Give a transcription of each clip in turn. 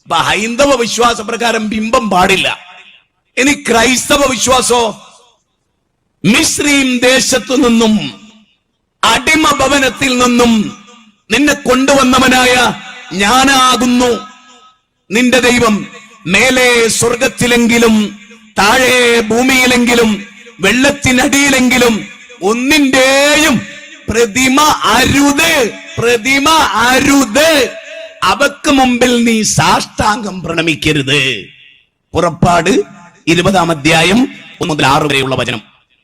അപ്പൊ ഹൈന്ദവ വിശ്വാസ പ്രകാരം ബിംബം പാടില്ല. ഇനി ക്രൈസ്തവ വിശ്വാസോ, മിസ്രീം ദേശത്തു നിന്നും അടിമ ഭവനത്തിൽ നിന്നും നിന്നെ കൊണ്ടുവന്നവനായ ഞാനാകുന്നു നിന്റെ ദൈവം. മേലെ സ്വർഗത്തിലെങ്കിലും താഴെ ഭൂമിയിലെങ്കിലും വെള്ളത്തിനടിയിലെങ്കിലും ഒന്നിന്റെയും പ്രതിമ അരുത്, പ്രതിമ അരുത്. അവക്ക് മുമ്പിൽ നീ സാഷ്ടാംഗം പ്രണമിക്കരുത്. പുറപ്പാട് 20-ാം അധ്യായം 1 മുതൽ 6 വരെയുള്ള വചനം.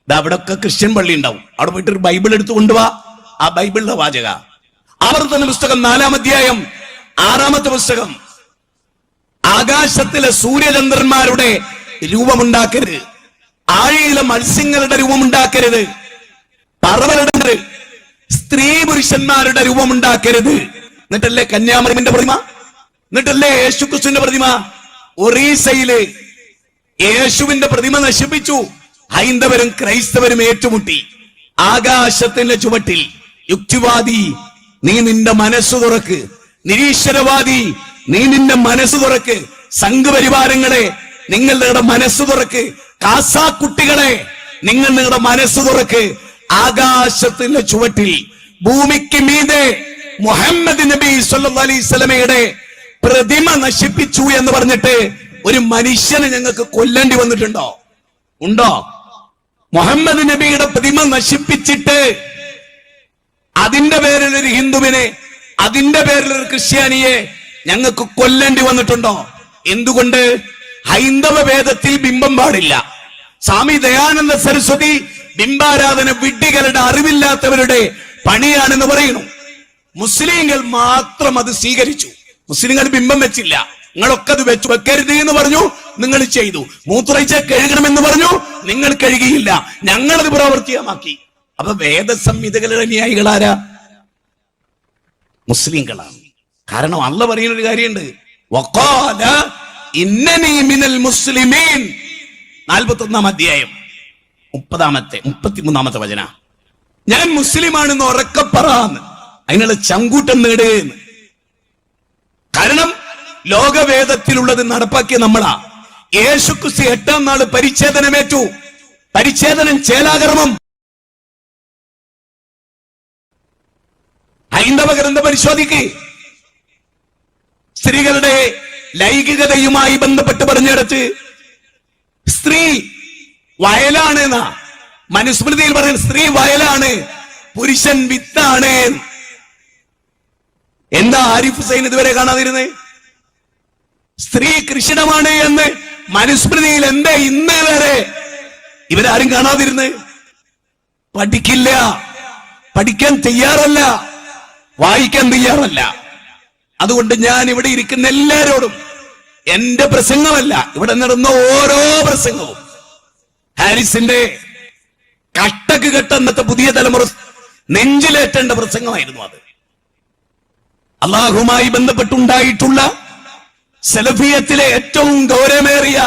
അവിടെയൊക്കെ ക്രിസ്ത്യൻ പള്ളി ഉണ്ടാവും. അവിടെ പോയിട്ട് ഒരു ബൈബിൾ എടുത്തു കൊണ്ടുപോവാ. ആ ബൈബിളിലെ വാചക. ആവർത്തന പുസ്തകം 4-ാം അധ്യായം 6-ാമത്തെ പുസ്തകം. ആകാശത്തിലെ സൂര്യചന്ദ്രന്മാരുടെ രൂപമുണ്ടാക്കരുത്, ആഴിയിലെ മത്സ്യങ്ങളുടെ രൂപമുണ്ടാക്കരുത്, പറവരുടെ സ്ത്രീ പുരുഷന്മാരുടെ രൂപമുണ്ടാക്കരുത്. എന്നിട്ടല്ലേ കന്യാമറിയമിന്റെ പ്രതിമ, എന്നിട്ടല്ലേ യേശുക്രിസ്തുവിന്റെ പ്രതിമ. ഒറീസയില് യേശുവിന്റെ പ്രതിമ നശിപ്പിച്ചു. ഹൈന്ദവരും ക്രൈസ്തവരും ഏറ്റുമുട്ടി. ആകാശത്തിന്റെ ചുവട്ടിൽ യുക്തിവാദി നീ നിന്റെ മനസ്സ് തുറക്ക്, നിരീശ്വരവാദി നീ നിന്റെ മനസ്സ് തുറക്ക്, സംഘപരിവാരങ്ങളെ നിങ്ങൾ നിങ്ങളുടെ മനസ്സ് തുറക്ക്, കാസാക്കുട്ടികളെ നിങ്ങൾ നിങ്ങളുടെ മനസ്സ് തുറക്ക്. ആകാശത്തിന്റെ ചുവട്ടിൽ ഭൂമിക്ക് മീതെ മുഹമ്മദ് നബി സല്ലല്ലാഹു അലൈഹി വസല്ലമയുടെ പ്രതിമ നശിപ്പിച്ചു എന്ന് പറഞ്ഞിട്ട് ഒരു മനുഷ്യനെ ഞങ്ങൾക്ക് കൊല്ലേണ്ടി വന്നിട്ടുണ്ടോ? ഉണ്ടോ? മുഹമ്മദ് നബിയുടെ പ്രതിമ നശിപ്പിച്ചിട്ട് അതിന്റെ പേരിൽ ഒരു ഹിന്ദുവിനെ, അതിന്റെ പേരിൽ ഒരു ക്രിസ്ത്യാനിയെ ഞങ്ങൾക്ക് കൊല്ലേണ്ടി വന്നിട്ടുണ്ടോ? എന്തുകൊണ്ട്? ഹൈന്ദവ വേദത്തിൽ ബിംബം പാടില്ല. സ്വാമി ദയാനന്ദ സരസ്വതി ബിംബാരാധന വിഡ്ഢികളുടെ, അറിവില്ലാത്തവരുടെ പണിയാണെന്ന് പറയുന്നു. മുസ്ലിങ്ങൾ മാത്രം അത് സ്വീകരിച്ചു. മുസ്ലിങ്ങൾ ബിംബം വെച്ചില്ല. നിങ്ങളൊക്കെ അത് വെക്കരുത് എന്ന് പറഞ്ഞു, നിങ്ങൾ ചെയ്തു. മൂത്രയിച്ച കഴുകണമെന്ന് പറഞ്ഞു, നിങ്ങൾ കഴുകിയില്ല. ഞങ്ങളത് പ്രാവർത്തികമാക്കി. അപ്പൊ വേദസംഹിതകളുടെ അനുയായികളാരാ? മുസ്ലിങ്ങളാണ്. കാരണം അല്ലാഹു പറയുന്ന ഒരു കാര്യമുണ്ട്, വഖാല ഇന്നനി മിനൽ മുസ്ലിമീൻ. 41-ാം അധ്യായം 33-ാമത്തെ വചന. ഞാൻ മുസ്ലിമാണെന്ന് ഉറക്കെ പറയാന്ന്, അതിനുള്ള ചങ്കൂറ്റം നേടുകയെന്ന്. കാരണം ലോകവേദത്തിലുള്ളത് നടപ്പാക്കിയ നമ്മളാ. യേശുക്രിസ്തു 8-ാം നാള് പരിച്ഛേദനമേറ്റു. പരിച്ഛേദനം ചേലാകർമ്മം. ഹൈന്ദവ ഗ്രന്ഥം പരിശോധിക്ക്. സ്ത്രീകളുടെ ലൈംഗികതയുമായി ബന്ധപ്പെട്ട് പറഞ്ഞെടുത്ത് സ്ത്രീ വയലാണ് എന്നാ മനുസ്മൃതിയിൽ പറയുന്നത്. സ്ത്രീ വയലാണ്, പുരുഷൻ വിത്താണ്. എന്താ ആരിഫ് ഹുസൈൻ ഇതുവരെ കാണാതിരുന്നേ? സ്ത്രീ കൃഷിണമാണ് എന്ന് മനുസ്മൃതിയിൽ എന്താ ഇന്നേ വരെ ഇവരാരും കാണാതിരുന്ന്? പഠിക്കില്ല, പഠിക്കാൻ തയ്യാറല്ല, വായിക്കാൻ തയ്യാറല്ല. അതുകൊണ്ട് ഞാൻ ഇവിടെ ഇരിക്കുന്ന എല്ലാരോടും, എന്റെ പ്രസംഗമല്ല, ഇവിടെ നടന്ന ഓരോ പ്രസംഗവും ഹാരിസിന്റെ കട്ടക്ക് കെട്ട അന്നത്തെ പുതിയ തലമുറ നെഞ്ചിലേറ്റേണ്ട പ്രസംഗമായിരുന്നു അത്. അള്ളാഹുമായി ബന്ധപ്പെട്ടുണ്ടായിട്ടുള്ള സലഫിയത്തിലെ ഏറ്റവും ഗൗരവമേറിയ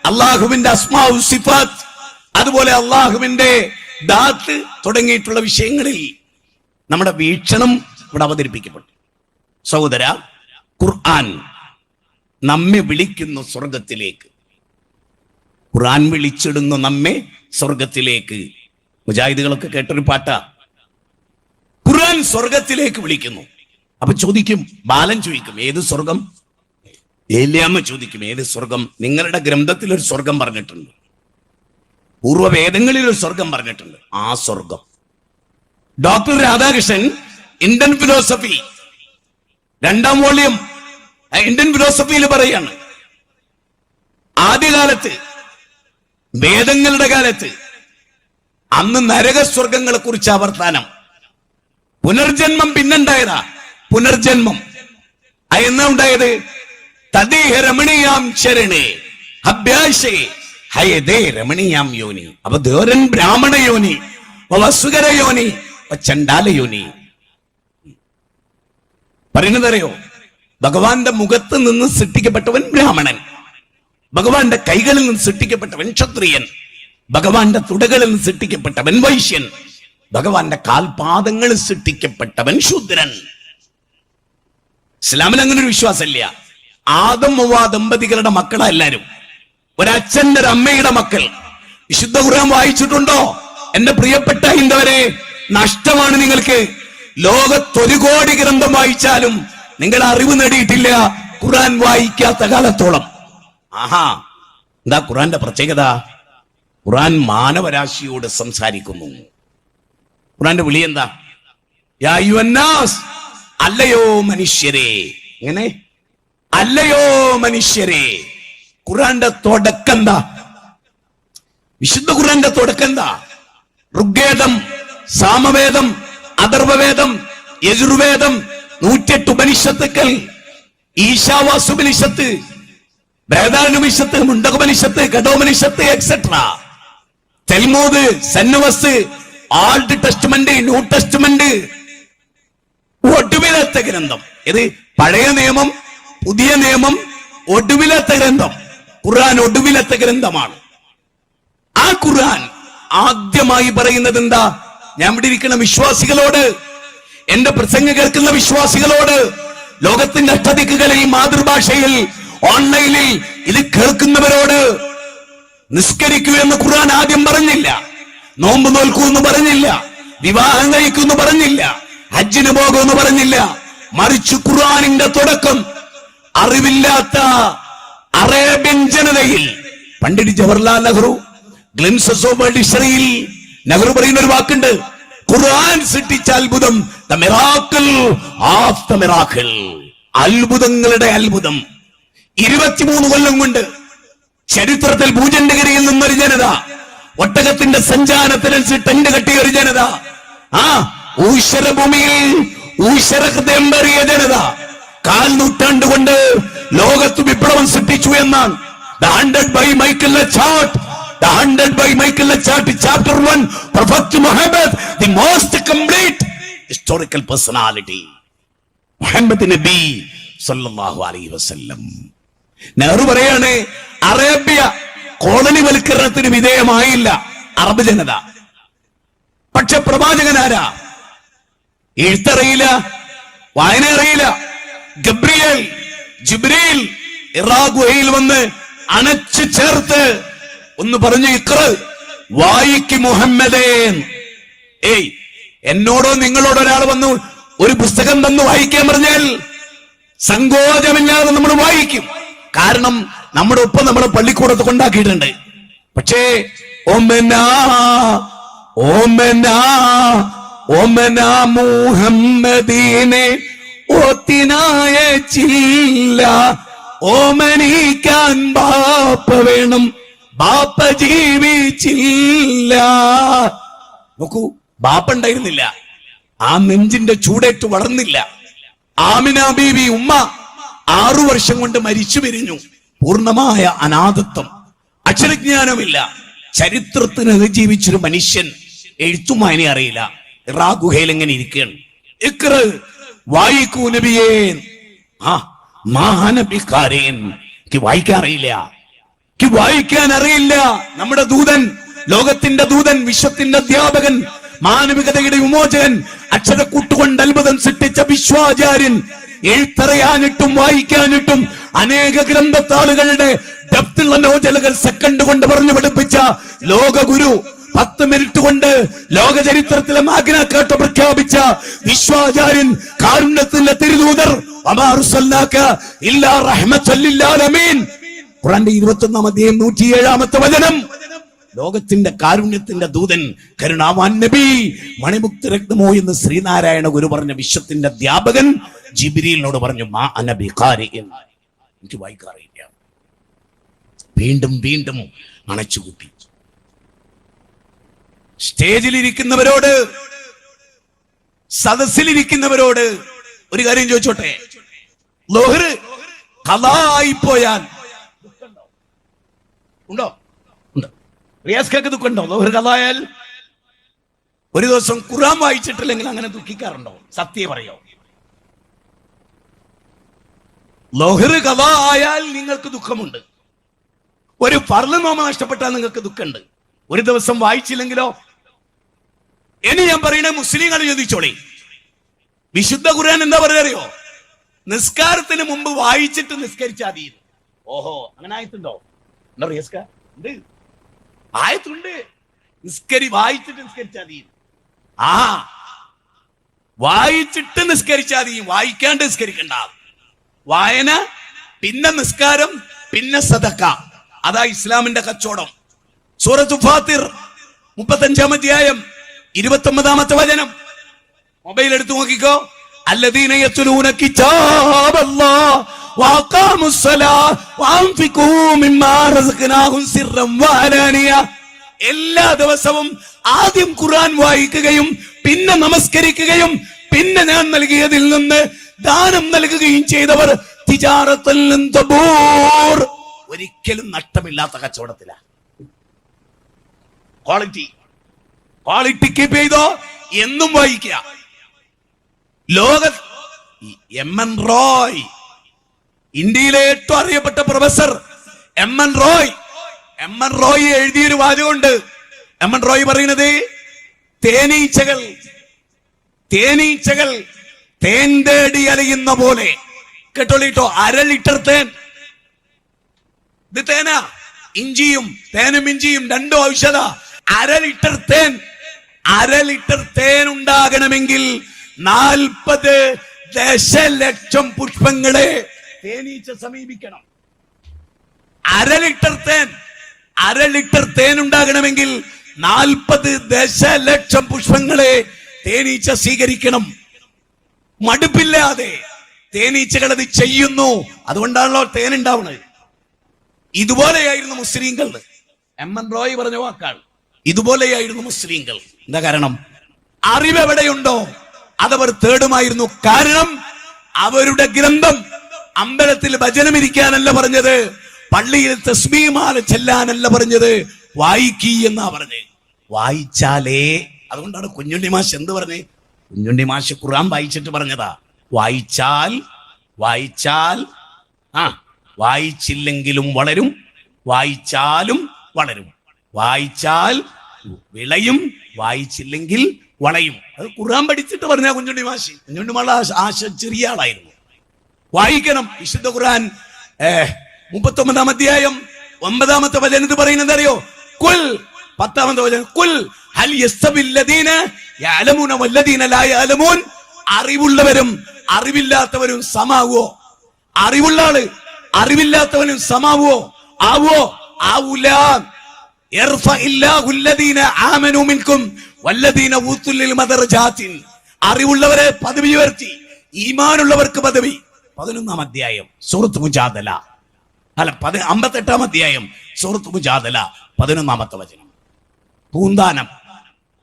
അള്ളാഹുവിന്റെ അസ്മാഉ സിഫാത്ത്, അതുപോലെ അള്ളാഹുവിന്റെ ദാത്ത് തുടങ്ങിയിട്ടുള്ള വിഷയങ്ങളിൽ നമ്മുടെ വീക്ഷണം ഇവിടെ അവതരിപ്പിക്കപ്പെട്ടു. സഹോദര, ഖുർആൻ നമ്മെ വിളിക്കുന്നു സ്വർഗത്തിലേക്ക്. ഖുർആൻ വിളിച്ചിടുന്നു നമ്മെ സ്വർഗത്തിലേക്ക്. മുജാഹിദുകളൊക്കെ കേട്ടൊരു പാട്ടാ. ഖുർആൻ സ്വർഗത്തിലേക്ക് വിളിക്കുന്നു. അപ്പൊ ചോദിക്കും, ബാലൻ ചോദിക്കും, ഏത് സ്വർഗം? ഏലിയാമ്മ ചോദിക്കും, ഏത് സ്വർഗം? നിങ്ങളുടെ ഗ്രന്ഥത്തിൽ ഒരു സ്വർഗം പറഞ്ഞിട്ടുണ്ട്, പൂർവ്വവേദങ്ങളിൽ ഒരു സ്വർഗം പറഞ്ഞിട്ടുണ്ട്. ആ സ്വർഗം. ഡോക്ടർ രാധാകൃഷ്ണൻ ഇന്ത്യൻ ഫിലോസഫി 2-ാം വോള്യം ഇന്ത്യൻ ഫിലോസഫിയിൽ പറയാണ്, ആദ്യകാലത്ത് വേദങ്ങളുടെ കാലത്ത് അന്ന് നരകസ്വർഗങ്ങളെ കുറിച്ച് വർത്താനം. പുനർജന്മം പിന്നുണ്ടായതാ. പുനർജന്മം എന്നാ ഉണ്ടായത്? തദേഹ രമണീയാം ശരണേ അഭ്യാസേ ഹയദേ രമണീയാം യോനി. അപ്പൊ ദേവരൻ ബ്രാഹ്മണ യോനി, വസുകര യോനി, ചണ്ടാല യോനി. പറയുന്നതറിയോ? ഭഗവാന്റെ മുഖത്ത് നിന്ന് സൃഷ്ടിക്കപ്പെട്ടവൻ ബ്രാഹ്മണൻ, ഭഗവാന്റെ കൈകളിൽ നിന്ന് സൃഷ്ടിക്കപ്പെട്ടവൻ ക്ഷത്രിയൻ, ഭഗവാന്റെ തുടകളിൽ നിന്ന് സൃഷ്ടിക്കപ്പെട്ടവൻ വൈശ്യൻ, ഭഗവാന്റെ കാൽപാദങ്ങളിൽ സൃഷ്ടിക്കപ്പെട്ടവൻ ശൂദ്രൻ. ഇസ്ലാമിൽ അങ്ങനെ ഒരു വിശ്വാസമില്ല. ആദം ഹവ്വ ദമ്പതികളുടെ മക്കളാ എല്ലാരും. ഒരച്ഛന്റെ ഒരു അമ്മയുടെ മക്കൾ. വിശുദ്ധ ഖുർആൻ വായിച്ചിട്ടുണ്ടോ? എന്റെ പ്രിയപ്പെട്ട ഹൈന്ദവരെ, നഷ്ടമാണ് നിങ്ങൾക്ക്. ലോകത്തൊരു കോടി ഗ്രന്ഥം വായിച്ചാലും നിങ്ങൾ അറിവ് നേടിയിട്ടില്ല ഖുർആൻ വായിക്കാത്ത കാലത്തോളം. ആഹാ, എന്താ ഖുർആന്റെ പ്രത്യേകത? ഖുർആൻ മാനവരാശിയോട് സംസാരിക്കുന്നു. ഖുർആന്റെ വിളി എന്താ? യാ അയ്യുഹന്നാസ്, അല്ലയോ മനുഷ്യരെ. എങ്ങനെ? അല്ലയോ മനുഷ്യരെ. ഖുർആന്റെ തുടക്കം എന്താ? വിശുദ്ധ ഖുർആന്റെ തുടക്കം എന്താ? ഋഗ്വേദം, സാമവേദം, അഥർവവേദം, യജുർവേദം, 108 ഉപനിഷത്തുക്കൾ, ഈശാവാസുപനിഷത്ത്, ബൃഹദാരണ്യപനിഷത്ത്, മുണ്ടകോപനിഷത്ത്, കഠോപനിഷത്ത്, എക്സെട്ര, തെൽമൂദ്, സന്നുവസ്, ഓൾഡ് ടെസ്റ്റ്മെന്റ്, ന്യൂ ടെസ്റ്റ്മെന്റ്, ഒടുവിലത്തെ ഗ്രന്ഥം. ഇത് പഴയ നിയമം, പുതിയ നിയമം, ഒടുവിലത്തെ ഗ്രന്ഥം. ഖുർആൻ ഒടുവിലത്തെ ഗ്രന്ഥമാണ്. ആ ഖുർആൻ ആദ്യമായി പറയുന്നത് എന്താ? ഞാൻ ഇവിടെ ഇരിക്കുന്ന വിശ്വാസികളോട്, എന്റെ പ്രസംഗം കേൾക്കുന്ന വിശ്വാസികളോട്, ലോകത്തിന്റെ അഷ്ടദിക്കുകളിൽ മാതൃഭാഷയിൽ ഓൺലൈനിൽ ഇത് കേൾക്കുന്നവരോട്, നിസ്കരിക്കൂ എന്ന് ഖുർആൻ ആദ്യം പറഞ്ഞില്ല. നോമ്പ് നോൽക്കൂ എന്ന് പറഞ്ഞില്ല. വിവാഹം കഴിക്കൂ എന്ന് പറഞ്ഞില്ല. ഹജ്ജിന് പോകൂ എന്ന് പറഞ്ഞില്ല. മറിച്ച് ഖുർആനിന്റെ തുടക്കം അറിവില്ലാത്ത അറേബ്യൻ ജനതയിൽ, Pandit Jawaharlal Nehru glimpses of world ഹിസ്റ്ററിയിൽ നെഹ്റു പറയുന്ന ഒരു വാക്കുണ്ട്, ഖുർആൻ സൃഷ്ടിച്ച അത്ഭുതം, the miracle of the miracle, അത്ഭുതങ്ങളുടെ അത്ഭുതം. 23 കൊല്ലം കൊണ്ട് ചരിത്രത്തിൽ ഭൂചണ്ഡഗിരിയിൽ നിന്നൊരു ജനത, ഒട്ടകത്തിന്റെ സഞ്ചാരത്തിനനുസരിച്ച് ടെന്റ് കെട്ടിയ ഒരു ജനത, ഊശ്വരഭൂമിയിൽ ഊശ്വര ഹൃദയം പേറിയ ജനത 4 നൂറ്റാണ്ട് കൊണ്ട് ലോകത്ത് വിപ്ലവം സൃഷ്ടിച്ചു എന്നാണ് The 100 by Michael Lachart. The 100 by Michael Lachart, chapter 1, Prophet Muhammad, the most complete historical personality, Muhammad Nabi sallallahu alaihi wasallam. Nehru പറയാണ്, അറേബ്യ കോളനി വൽക്കരണത്തിന് വിധേയമായില്ല അറബ് ജനത. പക്ഷെ പ്രവാചകനാരാ? എഴുത്തറിയില്ല, വായന അറിയില്ല. ഗബ്രിയേൽ, ജിബ്രീൽ ഇറാ ഗുഹയിൽ വന്ന് അണച്ചു ചേർത്ത് ഒന്ന് പറഞ്ഞു, ഇഖ്റ, വായിക്ക് മുഹമ്മദേ. ഏയ്, എന്നോടോ നിങ്ങളോടോ ഒരാൾ വന്നു ഒരു പുസ്തകം തന്നു വായിക്കാൻ പറഞ്ഞാൽ സങ്കോചമില്ലാതെ നമ്മൾ വായിക്കും. കാരണം നമ്മുടെ ഒപ്പം നമ്മളെ പള്ളിക്കൂടത്ത് കൊണ്ടാക്കിയിട്ടുണ്ട്. പക്ഷേ ഓമനാ ഓമനാ ഓമനാ മുഹമ്മദീനെ ഓത്തിനായച്ചില്ല, ഓമനിക്കാൻ ബാപ്പ വേണം, ബാപ്പ ജീവിച്ചില്ല. നോക്കൂ, ബാപ്പ ഉണ്ടായിരുന്നില്ല. ആ നെഞ്ചിന്റെ ചൂടേറ്റ് വളർന്നില്ല. ആമിന ബീവി ഉമ്മ 6 വർഷം കൊണ്ട് മരിച്ചു പിരിഞ്ഞു. പൂർണ്ണമായ അനാഥത്വം, അക്ഷരജ്ഞാനമില്ല. ചരിത്രത്തിന് ജീവിച്ചൊരു മനുഷ്യൻ, എഴുത്തും വായന അറിയില്ല. ഇറാ ഗുഹയിൽ എങ്ങനെ ഇരിക്കുകയാണ്. ഇഖ്റ, വായിക്കൂ നബിയേ. മഹാനബിക്കാരൻ വായിക്കാൻ അറിയില്ല, വായിക്കാൻ അറിയില്ല. നമ്മുടെ ദൂതൻ, ലോകത്തിന്റെ ദൂതൻ, വിശ്വത്തിന്റെ അധ്യാപകൻ, മാനവികതയുടെ വിമോചകൻ, അക്ഷരക്കൂട്ടുകൊണ്ട് അത്ഭുതം സൃഷ്ടിച്ച വിശ്വാചാര്യൻ, എഴുത്തറിയാനിട്ടും വായിക്കാനിട്ടും അനേക ഗ്രന്ഥത്താളുകളുടെ ഡെപ്തുള്ള നോജലുകൾ സെക്കൻഡ് കൊണ്ട് പറഞ്ഞു പഠിപ്പിച്ച ലോകഗുരു, 10 മിനിറ്റ് കൊണ്ട് ലോക ചരിത്രത്തിലെ മാഗ്ന കാർട്ട പ്രഖ്യാപിച്ച വിശ്വാചാര്യൻ, കാരുണ്യത്തിന്റെ തിരുദൂതർ, ഖുർആന്റെ 21-ാം അധ്യായം 107-ാമത്തെ വചനം. ലോകത്തിന്റെ കാരുണ്യത്തിന്റെ ദൂതൻ, കരുണാവാൻ നബി, മണിമുക്തി രക്തമോ എന്ന് ശ്രീനാരായണ ഗുരു പറഞ്ഞ വിശ്വത്തിന്റെ അധ്യാപകൻ ജിബ്രീലിനോട് പറഞ്ഞു, മാ അന ബിഖാരിഇൻ, എനിക്ക് വായിക്കാറില്ല. വീണ്ടും വീണ്ടും അണച്ചുകൂട്ടി. സ്റ്റേജിലിരിക്കുന്നവരോട്, സദസ്സിലിരിക്കുന്നവരോട് ഒരു കാര്യം ചോദിച്ചോട്ടെ. ലോഹർ കലായിപ്പോയാൽ ഉണ്ടോ? ഉണ്ട്. റിയാസ്ക്കൊക്കെ ദുഃഖമുണ്ടോ? ലോഹർ കലായാൽ? ഒരു ദിവസം ഖുർആൻ വായിച്ചിട്ടില്ലെങ്കിൽ അങ്ങനെ ദുഃഖിക്കാറുണ്ടോ? സത്യം പറയോ? ലോഹർ കലായാൽ നിങ്ങൾക്ക് ദുഃഖമുണ്ട്. ഒരു ഫർള് നോമ്പ് നഷ്ടപ്പെട്ടാൽ നിങ്ങൾക്ക് ദുഃഖമുണ്ട്. ഒരു ദിവസം വായിച്ചില്ലെങ്കിലോ? ഇനി ഞാൻ പറയണേ, മുസ്ലിങ്ങൾ ചോദിച്ചോളി, വിശുദ്ധ ഖുർആൻ എന്താ പറയാ അറിയോ? നിസ്കാരത്തിന് മുമ്പ് വായിച്ചിട്ട് നിസ്കരിച്ചാൽ മതി. ഓഹോ, അങ്ങനെ ആയത്തുണ്ടോ? ഉണ്ട്, ആയത്തുണ്ട്. വായിച്ചിട്ട് നിസ്കരിച്ചാൽ മതി. ആ, വായിച്ചിട്ട് നിസ്കരിച്ചാൽ മതി, വായിക്കാണ്ട് നിസ്കരിക്കണ്ട. വായന, പിന്നെ നിസ്കാരം, പിന്നെ സദക്ക. അതാ ഇസ്ലാമിന്റെ കച്ചവടം. സൂറത്തുൽ ഫാത്തിർ 35-ാം അധ്യായം 29-ാമത്തെ വചനം മൊബൈൽ എടുത്തു നോക്കിക്കോ. الذين يتلون كتاب الله وأقاموا الصلاة وأنفقوا مما رزقناهم سرا وعلانية. എല്ലാ ദിവസവും ആദ്യം ഖുർആൻ വായിക്കുകയും പിന്നെ നമസ്കരിക്കുകയും പിന്നെ ഞാൻ നൽകിയതിൽ നിന്ന് ദാനം നൽകുകയും ചെയ്തവർ തിജാറത്തുൽ ലൻ തബൂർ, ഒരിക്കലും നഷ്ടമില്ലാത്ത കച്ചവടത്തിലാണ്. ക്വാളിറ്റി കീപ്പ് ചെയ്തോ, എന്നും വായിക്കുക. എം.എൻ. റോയ്, ഇന്ത്യയിലെ ഏറ്റവും അറിയപ്പെട്ട പ്രൊഫസർ എം.എൻ. റോയ് എഴുതിയൊരു വാചകമുണ്ട്. എം.എൻ. റോയ് പറയുന്നത്, തേനീച്ചകൾ തേൻ തേടി അലയുന്ന പോലെ, കേട്ടോളിട്ടോ, 1/2 ലിറ്റർ തേൻ. ഇത് തേനാ, തേനും ഇഞ്ചിയും രണ്ടും ഔഷധ. 1/2 ലിറ്റർ തേൻ ഉണ്ടാകണമെങ്കിൽ 40 ദശലക്ഷം പുഷ്പങ്ങളെ തേനീച്ച സമീപിക്കണം. 1/2 ലിറ്റർ തേൻ ഉണ്ടാകണമെങ്കിൽ 40 ദശലക്ഷം പുഷ്പങ്ങളെ തേനീച്ച സ്വീകരിക്കണം. മടുപ്പില്ലാതെ തേനീച്ചകൾ അത് ചെയ്യുന്നു. അതുകൊണ്ടാണല്ലോ തേൻ ഉണ്ടാവുന്നത്. ഇതുപോലെയായിരുന്നു മുസ്ലിങ്ങൾ. എം.എൻ. റോയ് പറഞ്ഞ വാക്കാണ്, ഇതുപോലെയായിരുന്നു മുസ്ലിങ്ങൾ. എന്താ കാരണം? അറിവ് എവിടെയുണ്ടോ അതവർ തേടുമായിരുന്നു. കാരണം അവരുടെ ഗ്രന്ഥം അമ്പലത്തിൽ ഭജനമിരിക്കാനല്ല പറഞ്ഞത്, പള്ളിയിൽ തസ്ബീഹ് ചെല്ലാനല്ല പറഞ്ഞത്, വായിക്കീ എന്നാ പറഞ്ഞത്. വായിച്ചാലേ. അതുകൊണ്ടാണ് കുഞ്ഞുണ്ണി മാഷ് എന്ത് പറഞ്ഞേ? കുഞ്ഞുണ്ണി മാഷ് ഖുർആൻ വായിച്ചിട്ട് പറഞ്ഞതാ, വായിച്ചാൽ വായിച്ചില്ലെങ്കിലും വളരും, വായിച്ചാലും വളരും, വായിച്ചാൽ വിളയും, വായിച്ചില്ലെങ്കിൽ വളയും. അത് ഖുർആൻ പഠിച്ചിട്ട് പറഞ്ഞ കുഞ്ഞുണ്ണി മാള ആശ ചെറിയ ആളായിരുന്നു. വായിക്കണം. വിശുദ്ധ ഖുർആൻ 39-ാം അധ്യായം 9-ാമത്തെ വചനത്തിൽ പറയുന്നത് അറിയോ? കുൽ, 10-ാമത്തെ വചനം, കുൽ ഹൽ യസ്തവിൽ ലദീന യഅലമൂന വല്ലദീന ലാ യഅലമൂൻ. അറിവുള്ളവരും അറിവില്ലാത്തവരും സമാവോ? അറിവുള്ള ആള് അറിവില്ലാത്തവനും സമാവോ? ആവൂല. അറിവുള്ളവരെ പദവി ഉയർത്തി, ഈമാനുള്ളവർക്ക് പദവി. 11-ാം അധ്യായം സൂറത്ത് മുജാദല, 58-ാം അധ്യായം സൂറത്ത് മുജാദല 11-ാമത്തെ വചനം. പൂന്താനം,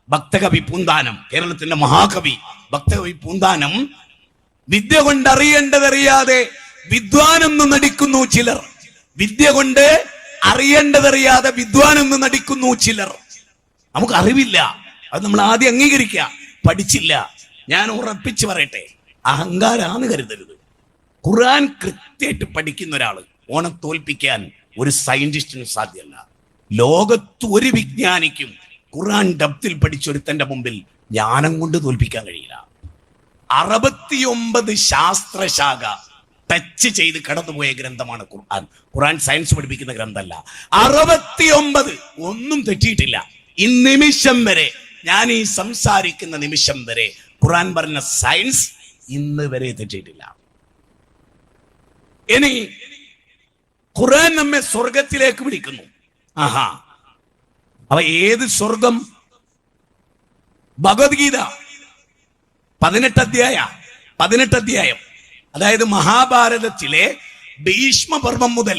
ഭക്തകവി പൂന്താനം, കേരളത്തിന്റെ മഹാകവി ഭക്തകവി പൂന്താനം, വിദ്യ കൊണ്ട് അറിയേണ്ടതറിയാതെ വിദ്വാനെന്ന് നടിക്കുന്നു ചിലർ. വിദ്യ കൊണ്ട് അറിയേണ്ടതറിയാതെ വിദ്വാനെന്ന് നടിക്കുന്നു ചിലർ. നമുക്ക് അറിവില്ല, അത് നമ്മൾ ആദ്യം അംഗീകരിക്കുക. പഠിച്ചില്ല. ഞാൻ ഉറപ്പിച്ചു പറയട്ടെ, അഹങ്കാരാന്ന് കരുതരുത്. ഖുർആൻ കൃത്യമായിട്ട് പഠിക്കുന്ന ഒരാള് ഓനെ തോൽപ്പിക്കാൻ ഒരു സയന്റിസ്റ്റിനും സാധ്യമല്ല. ലോകത്ത് ഒരു വിജ്ഞാനിക്കും ഖുർആൻ ഡബ്ത്തിൽ പഠിച്ചൊരുത്തന്റെ മുമ്പിൽ ജ്ഞാനം കൊണ്ട് തോൽപ്പിക്കാൻ കഴിയില്ല. 69 ശാസ്ത്രശാഖ ടച്ച് ചെയ്ത് കടന്നുപോയ ഗ്രന്ഥമാണ് ഖുർആൻ. ഖുർആൻ സയൻസ് പഠിപ്പിക്കുന്ന ഗ്രന്ഥമല്ല. 69 ഒന്നും തെറ്റിയിട്ടില്ല. ഈ നിമിഷം വരെ, ഞാൻ ഈ സംസാരിക്കുന്ന നിമിഷം വരെ ഖുർആൻ പറഞ്ഞ സയൻസ് ഇന്ന് വരെ തെറ്റിയിട്ടില്ല. ഇനി ഖുർആൻ നമ്മെ സ്വർഗത്തിലേക്ക് വിളിക്കുന്നു. അപ്പൊ ഏത് സ്വർഗം? ഭഗവത്ഗീത 18 അധ്യായം, അതായത് മഹാഭാരതത്തിലെ ഭീഷ്മപർവം മുതൽ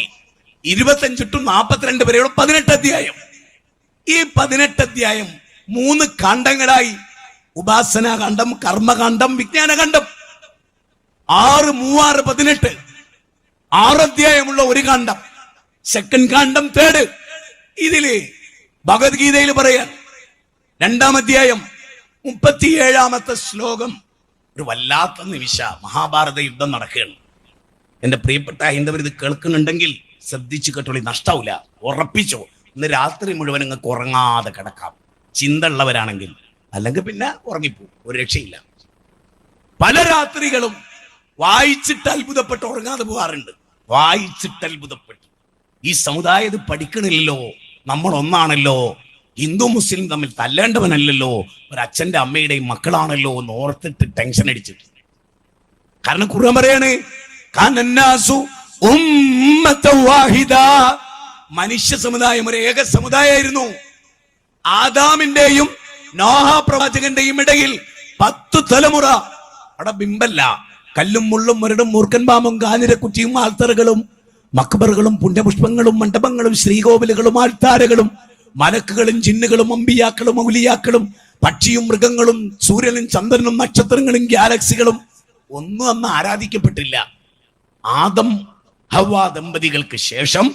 25 to 42 വരെയുള്ള 18 അധ്യായം. ഈ 18 അധ്യായം 3 കാണ്ഡങ്ങളായി: ഉപാസനാകാന്ഡം, കർമ്മകാന്ഡം, വിജ്ഞാനകാന്ഡം. 6, 3, 6, 18. 6 അധ്യായമുള്ള ഒരു കാണ്ഡം, സെക്കൻഡ് കാണ്ഡം, തേർഡ്. ഇതില് ഭഗവത്ഗീതയിൽ പറയാൻ 2-ാം അധ്യായം 37-ാമത്തെ ശ്ലോകം ഒരു വല്ലാത്ത നിമിഷ. മഹാഭാരത യുദ്ധം നടക്കുകയാണ്. എന്റെ പ്രിയപ്പെട്ട ഹൈന്ദവർ ഇത് കേൾക്കുന്നുണ്ടെങ്കിൽ ശ്രദ്ധിച്ചു കേട്ടോളി, നഷ്ടാവില്ല, ഉറപ്പിച്ചോ. ഇന്ന് രാത്രി മുഴുവൻ നിങ്ങൾക്ക് ഉറങ്ങാതെ കിടക്കാം, ചിന്ത ഉള്ളവരാണെങ്കിൽ. അല്ലെങ്കിൽ പിന്നെ ഉറങ്ങിപ്പോ, ഒരു രക്ഷയില്ല. പല രാത്രികളും വായിച്ചിട്ട് അത്ഭുതപ്പെട്ട് ഉറങ്ങാതെ പോകാറുണ്ട്. വായിച്ചിട്ട് അത്ഭുതപ്പെട്ടു. ഈ സമുദായം ഇത് പഠിക്കണില്ലല്ലോ, നമ്മൾ ഒന്നാണല്ലോ, ഹിന്ദു മുസ്ലിം തമ്മിൽ തല്ലേണ്ടവനല്ലല്ലോ, ഒരു അച്ഛന്റെ അമ്മയുടെയും മക്കളാണല്ലോ എന്ന് ഓർത്തിട്ട് ടെൻഷൻ അടിച്ചിട്ട്. കാരണം ഖുർആൻ പറയാണ് കാനന്നാസു ഉമ്മത്തൻ വാഹിദ, മനുഷ്യ സമുദായം ഒരു ഏക സമുദായമായിരുന്നു. ആദാമിന്റെയും നോഹ പ്രവാചകന്റെയും ഇടയിൽ 10 തലമുറ. അവിടെ ബിംബല്ല, കല്ലും മുള്ളും മുരടും മൂർഖൻ പാമ്പും കാഞ്ഞിരക്കുറ്റിയും ആൽത്തറകളും മക്ബറുകളും പുണ്യപുഷ്പങ്ങളും മണ്ഡപങ്ങളും ശ്രീകോവിലുകളും ആൾത്താരകളും മലക്കുകളും ജിന്നുകളും അമ്പിയാക്കളും ഔലിയാക്കളും പക്ഷിയും മൃഗങ്ങളും സൂര്യനും ചന്ദ്രനും നക്ഷത്രങ്ങളും ഗാലക്സികളും ഒന്നും അന്ന് ആരാധിക്കപ്പെട്ടില്ല. ആദം ഹവ്വ ദമ്പതികൾക്ക് ശേഷം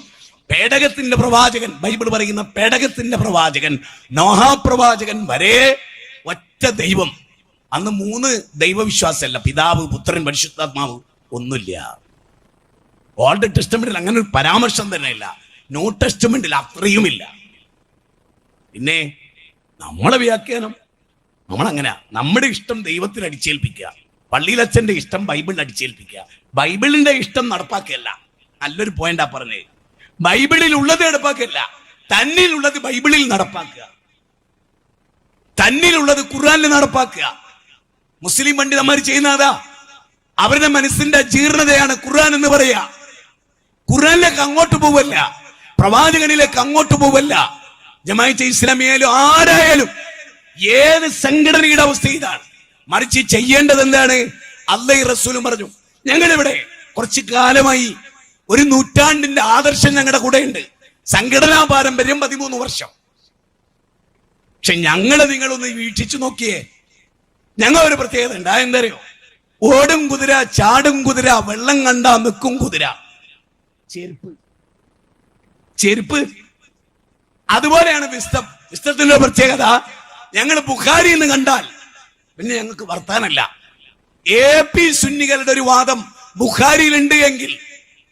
പേടകത്തിന്റെ പ്രവാചകൻ, ബൈബിൾ പറയുന്ന പേടകത്തിന്റെ പ്രവാചകൻ നോഹ പ്രവാചകൻ വരെ ഒറ്റ ദൈവം. അന്ന് 3 ദൈവവിശ്വാസമല്ല, പിതാവ് പുത്രൻ പരിശുദ്ധാത്മാവ് ഒന്നുമില്ല. ഓൾഡ് ടെസ്റ്റമെന്റിൽ അങ്ങനെ ഒരു പരാമർശം തന്നെ ഇല്ല, ന്യൂ ടെസ്റ്റമെന്റിൽ അത്രയുമില്ല. പിന്നെ നമ്മളെ വ്യാഖ്യാനം നമ്മളങ്ങനെ നമ്മുടെ ഇഷ്ടം ദൈവത്തിന് അടിച്ചേൽപ്പിക്കുക, പള്ളിയിലച്ഛന്റെ ഇഷ്ടം ബൈബിളിൽ അടിച്ചേൽപ്പിക്കുക, ബൈബിളിന്റെ ഇഷ്ടം നടപ്പാക്കുകയല്ല. നല്ലൊരു പോയിന്റാ പറഞ്ഞേ. ബൈബിളിൽ ഉള്ളത് നടപ്പാക്കുകയല്ല, തന്നിലുള്ളത് ബൈബിളിൽ നടപ്പാക്കുക, തന്നിലുള്ളത് ഖുർആനിൽ നടപ്പാക്കുക. മുസ്ലിം പണ്ഡിതന്മാർ ചെയ്യുന്നതാ. അവരുടെ മനസ്സിന്റെ ജീർണതയാണ് ഖുർആൻ എന്ന് പറയാ. ഖുർആനിലേക്ക് അങ്ങോട്ട് പോവല്ല, പ്രവാചകനിലേക്ക് അങ്ങോട്ട് പോവല്ല. ജമാഅത്തെ ഇസ്ലാമിയായാലും ആരായാലും ഏത് സംഘടനയുടെ അവസ്ഥ ഇതാണ്. മറിച്ച് ചെയ്യേണ്ടത് എന്താണ്? അല്ലാഹു റസൂലും പറഞ്ഞു. ഞങ്ങളിവിടെ കുറച്ചു കാലമായി ഒരു നൂറ്റാണ്ടിന്റെ ആദർശം ഞങ്ങളുടെ കൂടെ ഉണ്ട്. സംഘടനാ പാരമ്പര്യം 13 വർഷം. പക്ഷെ നിങ്ങളൊന്ന് വീക്ഷിച്ചു നോക്കിയേ. ഞങ്ങൾ ഒരു പ്രത്യേകത ഉണ്ട്. എന്തറിയോ? ഓടും കുതിര, ചാടും കുതിര, വെള്ളം കണ്ടാ നിൽക്കും കുതിര, ചെരുപ്പ്. അതുപോലെയാണ് വിസ്തം. വിസ്തത്തിന്റെ പ്രത്യേകത, ഞങ്ങൾ ബുഖാരി എന്ന് കണ്ടാൽ പിന്നെ ഞങ്ങൾക്ക് വർത്താനല്ല. AP സുന്നികളുടെ ഒരു വാദം ബുഖാരിയിലുണ്ട് എങ്കിൽ,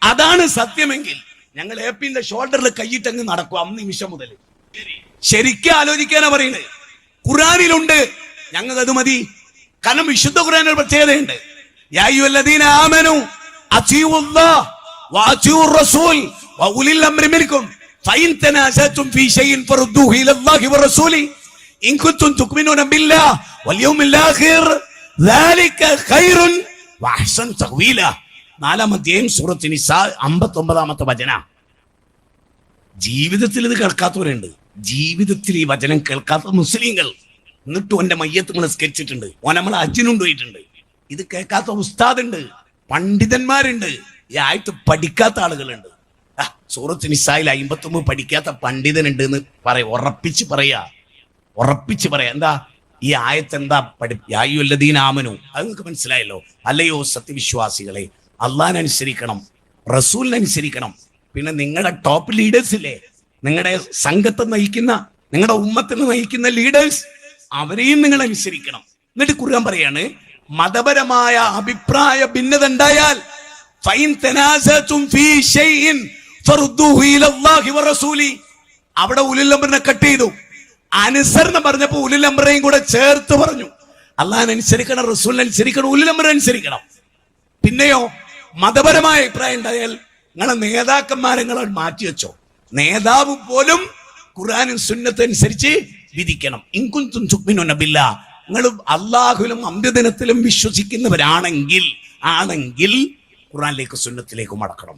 അതാണ് സത്യമെങ്കിൽ, ഞങ്ങൾ APന്റെ ഷോൾഡറിൽ കൈയിട്ടങ്ങ് നടക്കും. അന്ന് നിമിഷം മുതൽ ശരിക്കും ആലോചിക്കാനാ പറയുന്നത്. ഖുർആനിലുണ്ട്, ഞങ്ങൾക്ക് അത് മതി. കാരണം വിശുദ്ധ ഖുർആനിൽ പ്രത്യേകതയുണ്ട്. യാ അയ്യുഹല്ലദീന ആമനൂ അത്തിഉല്ലാഹ് വഅതിഉർ റസൂൽ വഉലിൽ അംരി മിൻകും ഫഇൻ തനാസഅതും ഫീ ഷൈഇൻ ഫറുദ്ദൂഹു ഇലല്ലാഹി വറസൂലി ഇൻ കുൻതും തുഅ്മിനൂന ബില്ലാഹി വൽ യൗമിൽ ആഖിർ ദാലിക ഖൈറുൻ വഅഹ്സനു തഅ്വീല. 4-ാം അധ്യായം സൂറത്ത് നിസാ 59-ാമത്തെ വചനം. ജീവിതത്തിൽ ഇത് കേൾക്കാത്തവരുണ്ട്, ജീവിതത്തിൽ ഈ വചനം കേൾക്കാത്ത മുസ്ലിങ്ങൾ. എന്നിട്ടും ഓന്റെ മയ്യത്ത് നമ്മൾ സ്കെച്ചിട്ടുണ്ട്, ഓൻ നമ്മൾ ഹജ്ജിനും പോയിട്ടുണ്ട്. ഇത് കേൾക്കാത്ത ഉസ്താദുണ്ട്, പണ്ഡിതന്മാരുണ്ട്, ഈ ആയത്ത് പഠിക്കാത്ത ആളുകളുണ്ട്. സൂറത്ത് നിസായിൽ 59 പഠിക്കാത്ത പണ്ഡിതനുണ്ട് എന്ന് ഉറപ്പിച്ച് പറയാ. എന്താ ഈ ആയത്ത് എന്താ യാ അയ്യുഹല്ലദീന ആമനൂ, അത് നിങ്ങൾക്ക് മനസ്സിലായല്ലോ. അല്ലയോ സത്യവിശ്വാസികളെ, അള്ളാഹുവിനനുസരിക്കണം, റസൂലിനനുസരിക്കണം. പിന്നെ നിങ്ങളുടെ ടോപ്പ് ലീഡേഴ്സ് ഇല്ലേ, നിങ്ങളുടെ സംഘത്തെ നയിക്കുന്ന, നിങ്ങളുടെ ഉമ്മത്തിനെ നയിക്കുന്ന ലീഡേഴ്സ്, അവരെയും നിങ്ങൾ അനുസരിക്കണം. എന്നിട്ട് ഖുർആൻ പറയാണ്, മതപരമായ അഭിപ്രായ ഭിന്നത ഉണ്ടായാൽ ഫൈൻ തനാസഅതും ഫീ ഷൈഇൻ ഫറുദ്ദൂഹു ഇലല്ലാഹി വറസൂലി, അവിടെ ഉലുൽ അംറിനെ കട്ട് ചെയ്തു. അനുസരണം പറഞ്ഞപ്പോൾ ഉലുൽ അംറിനെയും കൂടെ ചേർത്ത് പറഞ്ഞു. അള്ളാഹുവിനെ അനുസരിക്കണം, റസൂലിനെ അനുസരിക്കണം, ഉലുൽ അംറിനെ അനുസരിക്കണം. പിന്നെയോ മതപരമായ അഭിപ്രായം ഉണ്ടായാൽ നിങ്ങളെ നേതാക്കന്മാരെ നിങ്ങൾ മാറ്റി വെച്ചോ. നേതാവ് പോലും ഖുർആനും സുന്നത്തും അനുസരിച്ച് വിധിക്കണം. ഇൻ കുൻതും തുഅ്മിനൂന ബില്ലാഹ്, നിങ്ങൾ അല്ലാഹുവിലും അന്ത്യദിനത്തിലും വിശ്വസിക്കുന്നവരാണെങ്കിൽ ഖുർആനിലേക്ക് സുന്നത്തിലേക്ക് മടക്കണം.